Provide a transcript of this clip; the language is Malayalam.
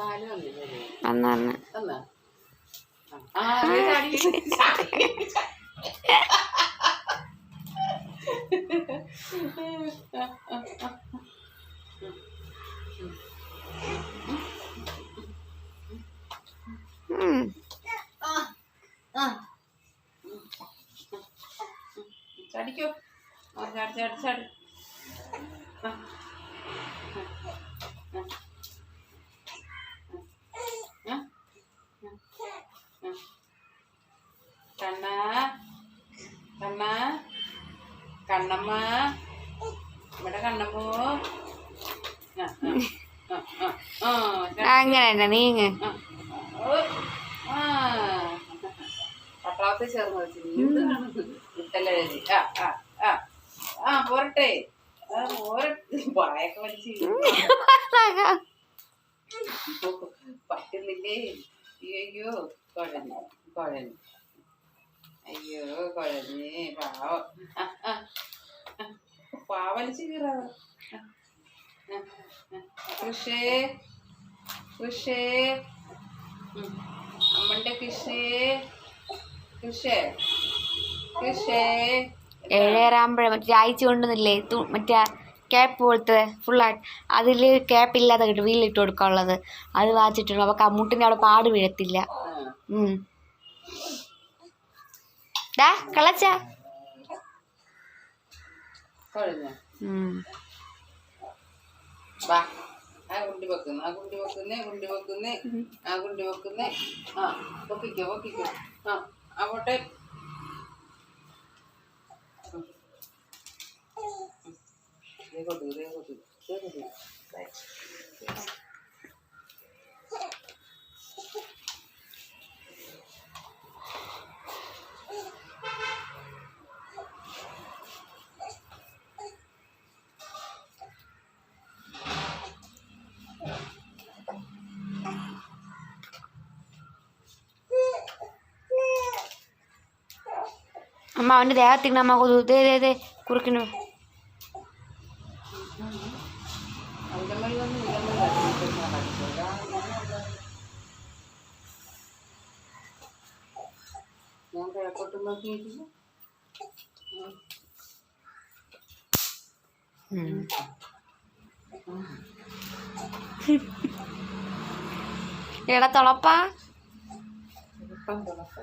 വന്നു ചടിക്കോ ചാടി കണ്ണ കണ്ണ കണ്ണമ്മ ഇവിടെ കണ്ണമ്മോ അങ്ങനെ നീങ്ങ് പട്ടാളത്തിൽ ചേർന്ന് വെച്ചു ഇട്ടല്ലേ പോരട്ടെ പായൊക്കെ വലിച്ച് പറ്റുന്നില്ലേ അയ്യോ കുഴഞ്ഞു അയ്യോ കുഴഞ്ഞ് പാവലിച്ച് കീറാ കൃഷേ അമ്മന്റെ കൃഷേ ഏഴേറാകുമ്പോഴേ മറ്റേ അയച്ചു കൊണ്ടുവന്നില്ലേ മറ്റേ ക്യാപ്പ് പോലത്തെ ഫുള്ളായിട്ട് അതിൽ ക്യാപ്പ് ഇല്ലാതെ കിട്ടും വീലിട്ട് കൊടുക്കാനുള്ളത് അത് വാങ്ങിച്ചിട്ടുള്ളൂ അപ്പോൾ മുട്ടിൻ്റെ അവിടെ പാട് വീഴത്തില്ല. ഡാ കളച്ച ഗുണ്ടി വെക്കുന്നേ പൊക്കിക്കോ അങ്ങോട്ടെ അമ്മ അവൻ്റെ ദേഹത്തിന് അമ്മ കൊതു കുറുക്കിനു ഞാൻ കിഴക്കോട്ട് നോക്കിയിട്ടില്ല. എടാ തുളപ്പാ ഇപ്പം തുളപ്പ